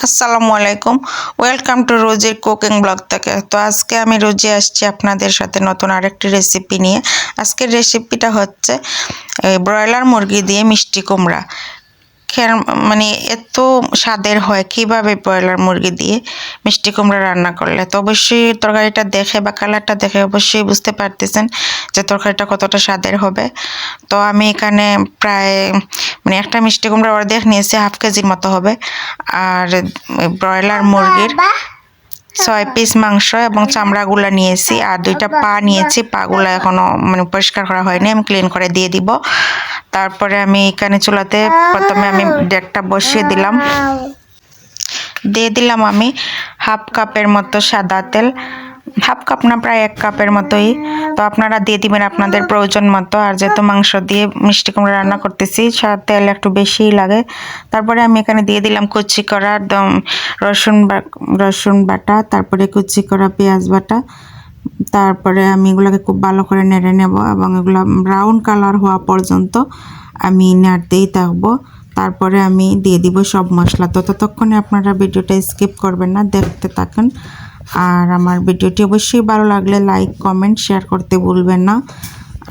আসসালামু আলাইকুম, welcome to রোজির cooking blog থেকে। তো আজকে আমি রোজি আসছি আপনাদের সাথে নতুন আরেকটি রেসিপি নিয়ে। আজকের রেসিপিটা হচ্ছে ব্রয়লার মুরগি দিয়ে মিষ্টি কুমড়া। মানে এত স্বাদের হয় কিভাবে ব্রয়লার মুরগি দিয়ে মিষ্টি কুমড়া রান্না করলে। তো অবশ্যই তরকারিটা দেখে বা কালারটা দেখে অবশ্যই বুঝতে পারতেছেন যে তরকারিটা কতটা স্বাদের হবে। তো আমি এখানে প্রায় একটা মিষ্টি কুমড়া অর্ধেক নিয়েছি, হাফ কেজির মতো হবে। আর ব্রয়লার মুরগির 6 পিস মাংস এবং চামড়াগুলো নিয়েছি, আর 2টা পা নিয়েছি। পাগুলো এখনো পরিষ্কার করা হয়নি, আমি ক্লিন করে দিয়ে দিব। তারপরে আমি এখানে চুলাতে প্রথমে আমি ডেকটা বসিয়ে দিলাম আমি হাফ কাপের মতো সাদা তেল। হাফ কাপ না, প্রায় 1 কাপের মতোই। তো আপনারা দিয়ে দিবেন আপনাদের প্রয়োজন মতো। আর যেহেতু মাংস দিয়ে মিষ্টি কুমড়া রান্না করতেছি, তেল একটু বেশিই লাগে। তারপরে আমি এখানে দিয়ে দিলাম কুচি করা রসুন বাটা, তারপরে কুচি করা পেঁয়াজ বাটা। তারপরে আমি এগুলোকে খুব ভালো করে নেড়ে নেব এবং এগুলো ব্রাউন কালার হওয়া পর্যন্ত আমি নাড়তেই থাকবো। তারপরে আমি দিয়ে দিব সব মশলা। তো ততক্ষণে আপনারা ভিডিওটা স্কিপ করবেন না, দেখতে থাকেন। আর আমার ভিডিওটি অবশ্যই ভালো লাগলে লাইক, কমেন্ট, শেয়ার করতে ভুলবেন না।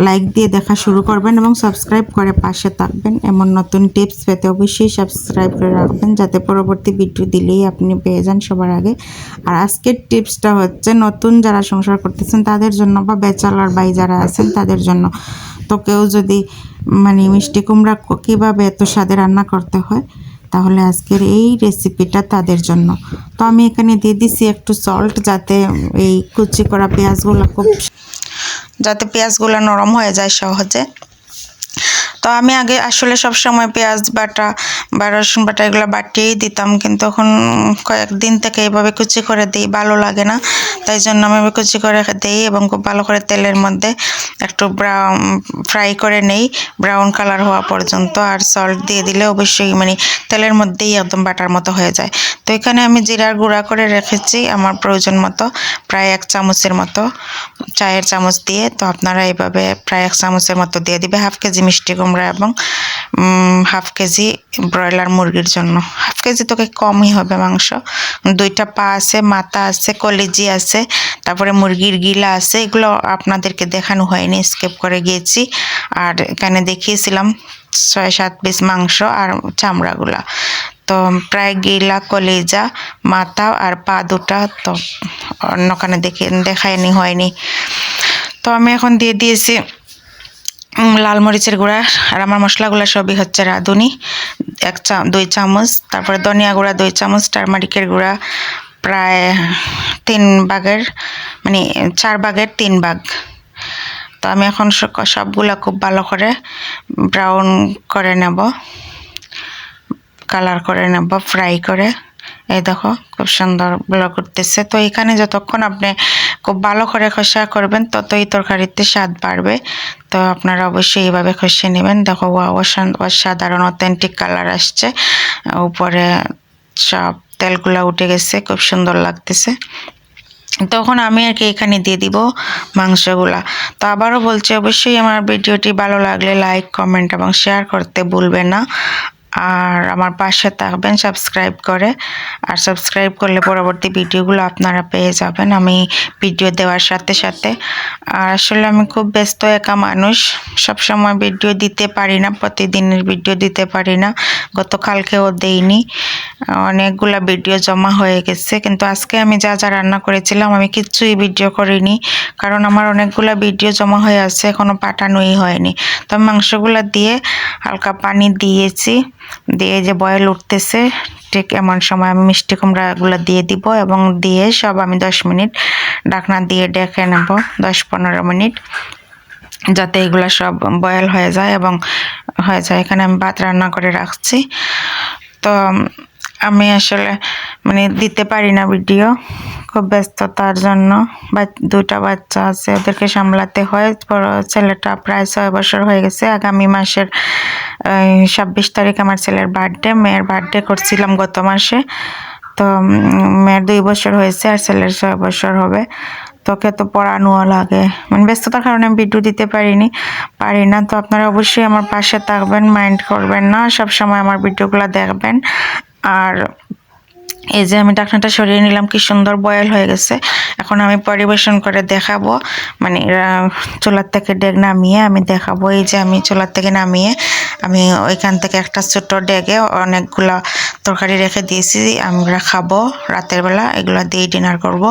লাইক দিয়ে দেখা শুরু করবেন এবং সাবস্ক্রাইব করে পাশে থাকবেন। এমন নতুন টিপস পেতে অবশ্যই সাবস্ক্রাইব করে রাখবেন, যাতে পরবর্তী ভিডিও দিলেই আপনি পেয়ে যান সবার আগে। আর আজকের টিপসটা হচ্ছে নতুন যারা সংসার করতেছেন তাদের জন্য, বা ব্যাচেলর ভাই যারা আছেন তাদের জন্য। তো কেউ যদি মিষ্টি কুমড়া কীভাবে এত স্বাদে রান্না করতে হয়, তাহলে আজকের এই রেসিপিটা তাদের জন্য। তো আমি এখানে দিয়ে দিছি একটু সল্ট, যাতে এই কুচি করা পেঁয়াজগুলো নরম হয়ে যায় সহজে। তো আমি আগে আসলে সব সময় পেঁয়াজ বাটা বা রসুন বাটা এগুলো বাটিয়েই দিতাম, কিন্তু এখন কয়েকদিন থেকে এইভাবে কুচি করে দিই, ভালো লাগে না। তাই জন্য আমি কুচি করে দিই এবং খুব ভালো করে তেলের মধ্যে একটু ফ্রাই করে নেই, ব্রাউন কালার হওয়া পর্যন্ত। আর সল্ট দিয়ে দিলে অবশ্যই তেলের মধ্যেই একদম বাটার মতো হয়ে যায়। তো এখানে আমি জিরার গুঁড়া করে রেখেছি আমার প্রয়োজন মতো, প্রায় 1 চামচের মতো, চায়ের চামচ দিয়ে। তো আপনারা এইভাবে প্রায় 1 চামচের মতো দিয়ে দিবে হাফ কেজি মিষ্টি কুমড়া এবং হাফ কেজি ব্রয়লার মুরগির জন্য। হাফ কেজি তোকে কমই হবে মাংস। 2টা পা আছে, মাথা আছে, কলিজি আছে, তারপরে মুরগির গিলা আছে। এগুলো আপনাদেরকে দেখানো হয়নি, স্কিপ করে গিয়েছি। আর এখানে দেখিয়েছিলাম 6-7 পিস মাংস আর চামড়াগুলা। তো প্রায় গিলা, কলিজা, মাথা আর পা 2টা তো অন্যখানে দেখায়নি হয়নি। তো আমি এখন দিয়ে দিয়েছি লাল মরিচের গুঁড়া। আর আমার মশলাগুলো সবই হচ্ছে রাঁধুনি, 2 চামচ। তারপরে ধনিয়া গুঁড়া 2 চামচ, টারমারিকের গুঁড়া প্রায় 4 ভাগের 3 ভাগ। তো আমি এখন সবগুলা খুব ভালো করে ব্রাউন করে নেব, কালার করে নেব, ফ্রাই করে। এই দেখো খুব সুন্দর ব্লো করতেছে। তো এখানে যতক্ষণ আপনি খুব ভালো করে কষা করবেন, ততই তরকারিতে স্বাদ বাড়বে। তো আপনারা অবশ্যই এইভাবে কষিয়ে নেবেন। দেখো অসাধারণ অথেন্টিক কালার আসছে, উপরে সব তেলগুলা উঠে গেছে, খুব সুন্দর লাগতেছে। তখন আমি আর কি এখানে দিয়ে দিব মাংসগুলা। তো আবারও বলছি, অবশ্যই আমার ভিডিওটি ভালো লাগলে লাইক, কমেন্ট এবং শেয়ার করতে ভুলবেন না। আর আমার পাশে থাকবেন সাবস্ক্রাইব করে। আর সাবস্ক্রাইব করলে পরবর্তী ভিডিওগুলো আপনারা পেয়ে যাবেন আমি ভিডিও দেওয়ার সাথে সাথে। আর আসলে আমি খুব ব্যস্ত একা মানুষ, সবসময় ভিডিও দিতে পারি না, প্রতিদিনের ভিডিও দিতে পারি না। গতকালকেও দেইনি, অনেকগুলা ভিডিও জমা হয়ে গেছে। কিন্তু আজকে আমি যা যা রান্না করেছিলাম আমি কিচ্ছুই ভিডিও করিনি, কারণ আমার অনেকগুলা ভিডিও জমা হয়ে আছে, এখনো পাঠানোই হয়নি। তো মাংসগুলা দিয়ে হালকা পানি দিয়েছি, দিয়ে যে বয়েল উঠতেছে, ঠিক এমন সময় আমি মিষ্টি কুমড়াগুলো দিয়ে দিব এবং দিয়ে সব আমি 10 মিনিট ঢাকনা দিয়ে ডেকে নেব, 10-15 মিনিট, যাতে এগুলো সব বয়েল হয়ে যায় এবং হয়ে যায়। এখানে আমি ভাত রান্না করে রাখছি। তো আমি আসলে দিতে পারি না ভিডিও, খুব ব্যস্ততার জন্য। 2টা বাচ্চা আছে, ওদেরকে সামলাতে হয়। বড় ছেলেটা প্রায় 6 বছর হয়ে গেছে। আগামী মাসের 26 তারিখ আমার ছেলের বার্থডে। মেয়ের বার্থডে করছিলাম গত মাসে। তো মেয়ের 2 বছর হয়েছে আর ছেলের 6 বছর হবে। তোকে তো পড়ানো লাগে, ব্যস্ততার কারণে আমি ভিডিও দিতে পারি না। তো আপনারা অবশ্যই আমার পাশে থাকবেন, মাইন্ড করবেন না, সবসময় আমার ভিডিওগুলো দেখবেন। আর এই যে আমি ঢাকনাটা সরিয়ে নিলাম, কি সুন্দর বয়েল হয়ে গেছে। এখন আমি পরিবেশন করে দেখাবো, মানে চুলার থেকে ডেক নামিয়ে আমি দেখাবো। এই যে আমি চুলার থেকে নামিয়ে আমি ওইখান থেকে একটা ছোট ডেগে অনেকগুলা তরকারি রেখে দিয়েছি, আমরা খাবো রাতের বেলা, এগুলো দিয়ে ডিনার করব।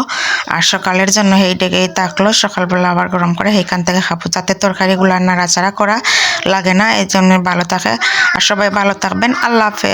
আর সকালের জন্য এই ডেগেই থাকলো, সকালবেলা আবার গরম করে এইখান থেকে খাবো, যাতে তরকারিগুলো নাড়াচাড়া করা লাগে না, এই জন্য ভালো থাকে। আর সবাই ভালো থাকবেন, আল্লাহ হাফেজ।